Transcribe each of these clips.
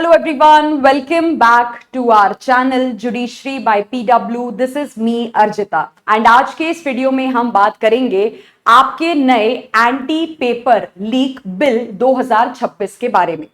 Hello everyone, welcome back to our channel Judiciary by PW. This is me Arjita and आज के इस video में हम बात करेंगे आपके नए एंटी पेपर लीक बिल 2026 के बारे में।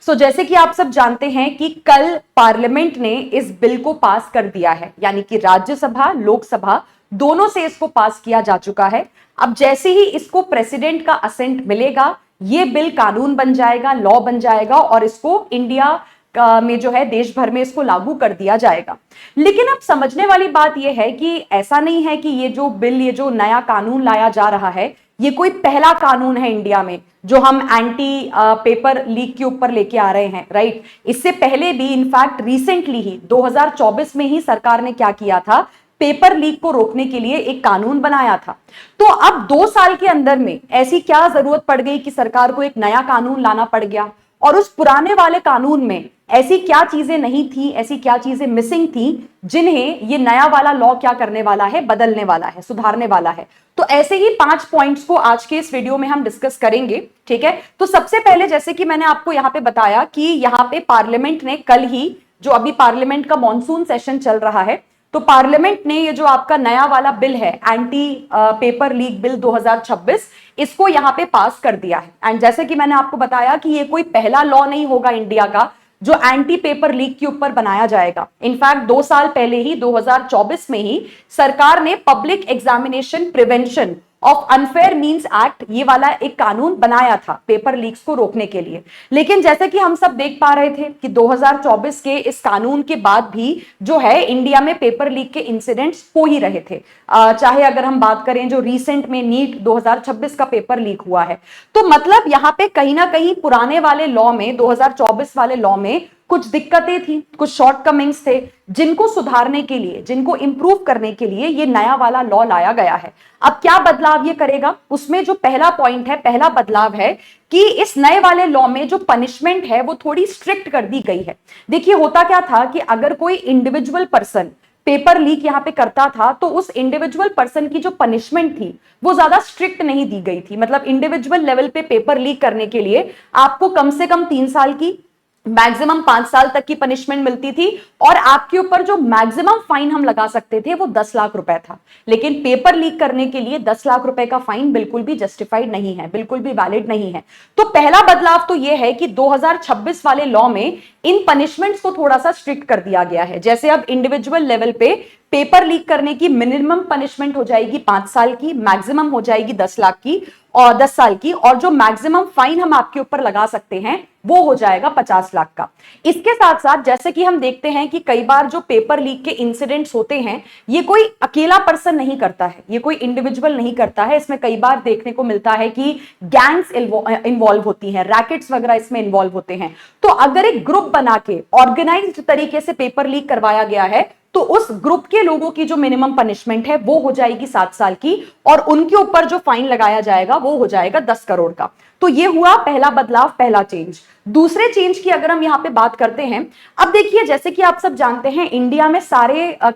जैसे कि आप सब जानते हैं कि कल पार्लियामेंट ने इस बिल को पास कर दिया है, यानी कि राज्यसभा लोकसभा दोनों से इसको पास किया जा चुका है। अब जैसे ही इसको प्रेसिडेंट का असेंट मिलेगा ये बिल कानून बन जाएगा, लॉ बन जाएगा और इसको इंडिया में जो है देश भर में इसको लागू कर दिया जाएगा। लेकिन अब समझने वाली बात यह है कि ऐसा नहीं है कि ये जो बिल, ये जो नया कानून लाया जा रहा है, ये कोई पहला कानून है इंडिया में जो हम एंटी पेपर लीक के ऊपर लेके आ रहे हैं, राइट। इससे पहले भी इनफैक्ट रिसेंटली ही 2024 में ही सरकार ने क्या किया था, पेपर लीक को रोकने के लिए एक कानून बनाया था। तो अब 2 साल के अंदर में ऐसी क्या जरूरत पड़ गई कि सरकार को एक नया कानून लाना पड़ गया, और उस पुराने वाले कानून में ऐसी क्या चीजें नहीं थी, ऐसी क्या चीजें मिसिंग थी जिन्हें ये नया वाला लॉ क्या करने वाला है, बदलने वाला है, सुधारने वाला है। तो ऐसे ही 5 पॉइंट्स को आज के इस वीडियो में हम डिस्कस करेंगे, ठीक है। तो सबसे पहले जैसे कि मैंने आपको यहाँ पे बताया कि यहाँ पे पार्लियामेंट ने कल ही, जो अभी पार्लियामेंट का मॉनसून सेशन चल रहा है, तो पार्लियामेंट ने ये जो आपका नया वाला बिल है एंटी पेपर लीक बिल 2026, इसको यहां पे पास कर दिया है। एंड जैसे कि मैंने आपको बताया कि ये कोई पहला लॉ नहीं होगा इंडिया का जो एंटी पेपर लीक के ऊपर बनाया जाएगा। इनफैक्ट 2 साल पहले ही 2024 में ही सरकार ने public examination prevention of unfair means act, ये वाला एक कानून बनाया था पेपर लीक्स को रोकने के लिए। लेकिन जैसे कि हम सब देख पा रहे थे कि 2024 के इस कानून के बाद भी जो है इंडिया में पेपर लीक के इंसिडेंट्स हो ही रहे थे। चाहे अगर हम बात करें जो रिसेंट में नीट 2026 का पेपर लीक हुआ है, तो मतलब यहां पे कहीं ना कहीं पुराने वाले लॉ में, 2024 वाले लॉ में कुछ दिक्कतें थी, कुछ शॉर्टकमिंग्स थे, जिनको सुधारने के लिए, जिनको इंप्रूव करने के लिए ये नया वाला लॉ लाया गया है। अब क्या बदलाव ये करेगा, उसमें जो पहला पॉइंट है, पहला बदलाव है कि इस नए वाले लॉ में जो पनिशमेंट है वो थोड़ी स्ट्रिक्ट कर दी गई है। देखिए होता क्या था कि अगर कोई इंडिविजुअल पर्सन पेपर लीक यहां पे करता था तो उस इंडिविजुअल पर्सन की जो पनिशमेंट थी वो ज्यादा स्ट्रिक्ट नहीं दी गई थी। मतलब इंडिविजुअल लेवल पे पेपर लीक करने के लिए आपको कम से कम 3 साल की, मैक्सिमम 5 साल तक की पनिशमेंट मिलती थी, और आपके ऊपर जो मैक्सिमम फाइन हम लगा सकते थे वो 10 लाख रुपए था। लेकिन पेपर लीक करने के लिए 10 लाख रुपए का फाइन बिल्कुल भी जस्टिफाइड नहीं है, बिल्कुल भी वैलिड नहीं है। तो पहला बदलाव तो यह है कि 2026 वाले लॉ में इन पनिशमेंट्स को थोड़ा सा स्ट्रिक्ट कर दिया गया है। जैसे अब इंडिविजुअल लेवल पे पेपर लीक करने की मिनिमम पनिशमेंट हो जाएगी 5 साल की, मैक्सिमम हो जाएगी 10 लाख की और 10 साल की, और जो मैक्सिमम फाइन हम आपके ऊपर लगा सकते हैं वो हो जाएगा 50 लाख का। इसके साथ साथ जैसे कि हम देखते हैं कि कई बार जो पेपर लीक के इंसिडेंट्स होते हैं ये कोई अकेला पर्सन नहीं करता है, ये कोई इंडिविजुअल नहीं करता है। इसमें कई बार देखने को मिलता है कि गैंग्स इन्वॉल्व होती हैं, रैकेट्स वगैरह इसमें इन्वॉल्व होते हैं। तो अगर एक ग्रुप बना के ऑर्गेनाइज्ड तरीके से पेपर लीक करवाया गया है तो उस ग्रुप के लोगों की जो मिनिमम पनिशमेंट है वो हो जाएगी 7 साल की, और उनके ऊपर जो फाइन लगाया जाएगा वो हो जाएगा 10 करोड़ का। तो ये हुआ पहला बदलाव, पहला चेंज। दूसरे चेंज की अगर हम यहां पे बात करते हैं, अब देखिए जैसे कि आप सब जानते हैं इंडिया में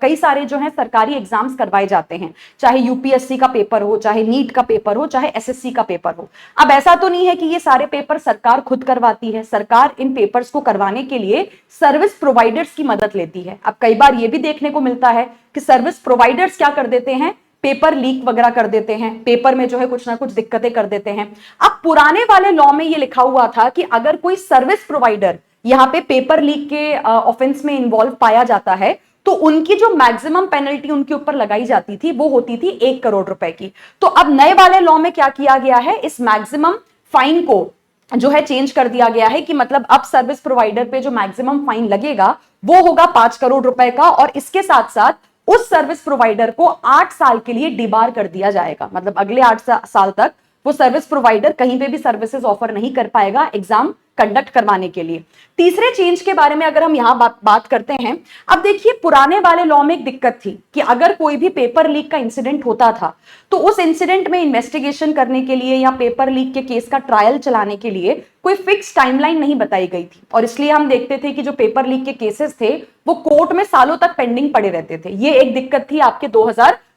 कई सारे जो है सरकारी एग्जाम्स करवाए जाते हैं, चाहे यूपीएससी का पेपर हो, चाहे नीट का पेपर हो, चाहे एसएससी का पेपर हो। अब ऐसा तो नहीं है कि ये सारे पेपर सरकार खुद करवाती है, सरकार इन पेपर्स को करवाने के लिए सर्विस प्रोवाइडर्स की मदद लेती है। अब कई बार ये भी देखने को मिलता है कि सर्विस प्रोवाइडर्स क्या कर देते हैं, पेपर लीक वगैरह कर देते हैं, पेपर में जो है कुछ ना कुछ दिक्कतें कर देते हैं। अब पुराने वाले लॉ में ये लिखा हुआ था कि अगर कोई सर्विस प्रोवाइडर यहां पे पेपर लीक के ऑफेंस में इन्वॉल्व पाया जाता है तो उनकी जो मैक्सिमम पेनल्टी उनके ऊपर लगाई जाती थी वो होती थी 1 करोड़ रुपए की। तो अब नए वाले लॉ में क्या किया गया है, इस मैक्सिमम फाइन को जो है चेंज कर दिया गया है कि मतलब अब सर्विस प्रोवाइडर पे जो मैक्सिमम फाइन लगेगा वो होगा 5 करोड़ रुपए का, और इसके साथ साथ उस सर्विस प्रोवाइडर को 8 साल के लिए डिबार कर दिया जाएगा। मतलब अगले 8 साल तक वो सर्विस प्रोवाइडर कहीं पे भी सर्विसेज ऑफर नहीं कर पाएगा एग्जाम कंडक्ट करवाने के लिए। तीसरे चेंज के बारे में अगर हम यहां बात करते हैं, अब देखिए पुराने वाले लॉ में एक दिक्कत थी कि अगर कोई भी पेपर लीक का इंसिडेंट होता था तो उस इंसिडेंट में इन्वेस्टिगेशन करने के लिए या पेपर लीक के केस का ट्रायल चलाने के लिए कोई फिक्स टाइमलाइन नहीं बताई गई थी, और इसलिए हम देखते थे कि जो पेपर लीक के केसेस थे वो कोर्ट में सालों तक पेंडिंग पड़े रहते थे। ये एक दिक्कत थी आपके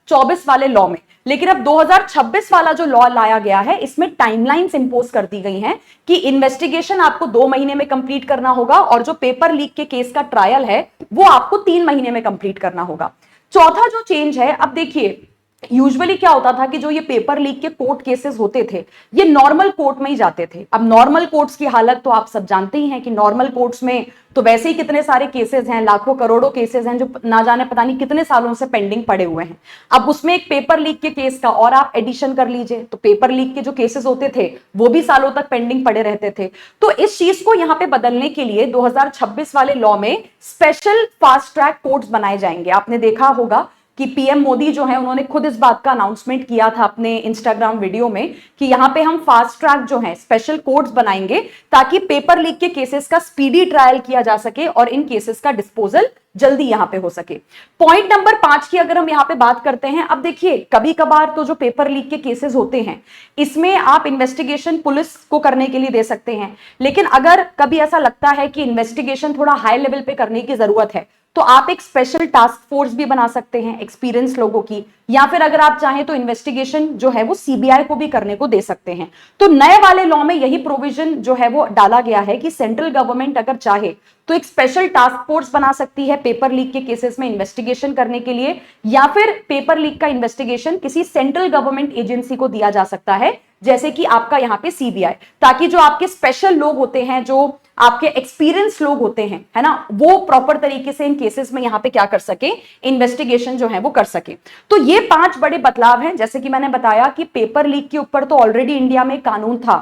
2024 वाले लॉ में। लेकिन अब 2026 वाला जो लॉ लाया गया है इसमें टाइमलाइंस इंपोज कर दी गई हैं कि इन्वेस्टिगेशन आपको 2 महीने में कंप्लीट करना होगा और जो पेपर लीक के केस का ट्रायल है वो आपको 3 महीने में कंप्लीट करना होगा। चौथा जो चेंज है, अब देखिए यूजुअली क्या होता था कि जो ये पेपर लीक के कोर्ट केसेस होते थे ये नॉर्मल कोर्ट में ही जाते थे। अब नॉर्मल कोर्ट्स की हालत तो आप सब जानते ही हैं कि नॉर्मल कोर्ट्स में तो वैसे ही कितने सारे केसेस हैं, लाखों करोड़ों केसेस हैं जो ना जाने पता नहीं कितने सालों से पेंडिंग पड़े हुए हैं। अब उसमें एक पेपर लीक के केस का और आप एडिशन कर लीजिए तो पेपर लीक के जो केसेस होते थे वो भी सालों तक पेंडिंग पड़े रहते थे। तो इस चीज को यहां पे बदलने के लिए 2026 वाले लॉ में स्पेशल फास्ट ट्रैक कोर्ट्स बनाए जाएंगे। आपने देखा होगा कि पीएम मोदी जो है उन्होंने खुद इस बात का अनाउंसमेंट किया था अपने इंस्टाग्राम वीडियो में कि यहां पे हम फास्ट ट्रैक जो है स्पेशल कोर्ट्स बनाएंगे ताकि पेपर लीक के केसेस का स्पीडी ट्रायल किया जा सके और इन केसेस का डिस्पोजल जल्दी यहां पे हो सके। पॉइंट नंबर 5 की अगर हम यहां पे बात करते हैं, अब देखिए कभी कभार तो जो पेपर लीक के केसेस होते हैं इसमें आप इन्वेस्टिगेशन पुलिस को करने के लिए दे सकते हैं, लेकिन अगर कभी ऐसा लगता है कि इन्वेस्टिगेशन थोड़ा हाई लेवल पे करने की जरूरत है तो आप एक स्पेशल टास्क फोर्स भी बना सकते हैं एक्सपीरियंस लोगों की, या फिर अगर आप चाहें तो इन्वेस्टिगेशन जो है वो सीबीआई को भी करने को दे सकते हैं। तो नए वाले लॉ में यही प्रोविजन जो है वो डाला गया है कि सेंट्रल गवर्नमेंट अगर चाहे तो एक स्पेशल टास्क फोर्स बना सकती है पेपर लीक के केसेस में इन्वेस्टिगेशन करने के लिए, या फिर पेपर लीक का इन्वेस्टिगेशन किसी सेंट्रल गवर्नमेंट एजेंसी को दिया जा सकता है जैसे कि आपका यहां पे सीबीआई, ताकि जो आपके स्पेशल लोग होते हैं, जो आपके एक्सपीरियंस लोग होते हैं, है ना, वो प्रॉपर तरीके से इन केसेस में यहां पे क्या कर सके, इन्वेस्टिगेशन जो है वो कर सके। तो ये 5 बड़े बदलाव हैं। जैसे कि मैंने बताया कि पेपर लीक के ऊपर तो ऑलरेडी इंडिया में कानून था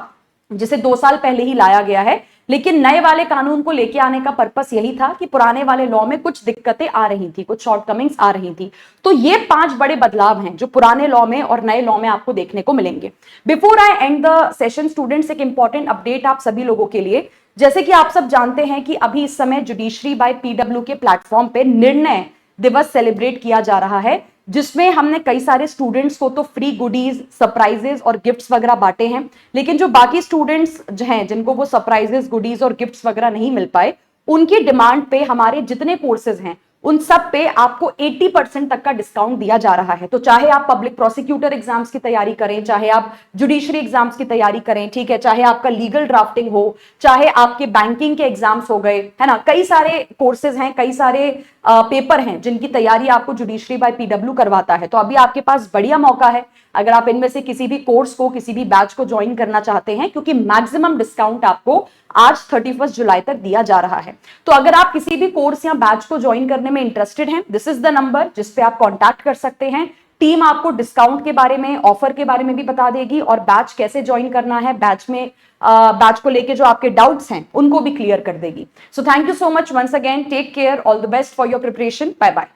जिसे 2 साल पहले ही लाया गया है, लेकिन नए वाले कानून को लेके आने का पर्पस यही था कि पुराने वाले लॉ में कुछ दिक्कतें आ रही थी, कुछ शॉर्टकमिंग्स आ रही थी। तो ये 5 बड़े बदलाव हैं जो पुराने लॉ में और नए लॉ में आपको देखने को मिलेंगे। Before I and the session students, एक इंपॉर्टेंट अपडेट आप सभी लोगों के लिए। जैसे कि आप सब जानते हैं कि अभी इस समय जुडिशरी बाय पीडब्ल्यू के प्लेटफॉर्म पे निर्णय दिवस सेलिब्रेट किया जा रहा है, जिसमें हमने कई सारे स्टूडेंट्स को तो फ्री गुडीज, सरप्राइजेस और गिफ्ट्स वगैरह बांटे हैं, लेकिन जो बाकी स्टूडेंट्स जो हैं जिनको वो सरप्राइजेस, गुडीज और गिफ्ट्स वगैरह नहीं मिल पाए, उनकी डिमांड पे हमारे जितने कोर्सेज हैं उन सब पे आपको 80% तक का डिस्काउंट दिया जा रहा है। तो चाहे आप पब्लिक प्रोसिक्यूटर एग्जाम्स की तैयारी करें, चाहे आप जुडिशरी एग्जाम्स की तैयारी करें, ठीक है, चाहे आपका लीगल ड्राफ्टिंग हो, चाहे आपके बैंकिंग के एग्जाम्स हो गए, है ना, कई सारे कोर्सेज हैं, कई सारे पेपर हैं जिनकी तैयारी आपको जुडिशरी बाय पीडब्ल्यू करवाता है। तो अभी आपके पास बढ़िया मौका है अगर आप इनमें से किसी भी कोर्स को, किसी भी बैच को ज्वाइन करना चाहते हैं, क्योंकि मैक्सिमम डिस्काउंट आपको आज 31 जुलाई तक दिया जा रहा है। तो अगर आप किसी भी कोर्स या बैच को ज्वाइन करने में इंटरेस्टेड हैं, दिस इज द नंबर जिस पे आप कांटेक्ट कर सकते हैं। टीम आपको डिस्काउंट के बारे में, ऑफर के बारे में भी बता देगी और बैच कैसे ज्वाइन करना है, बैच में बैच को लेके जो आपके डाउट्स हैं उनको भी क्लियर कर देगी। So thank you so much once again, take care, all the best for your preparation, bye bye.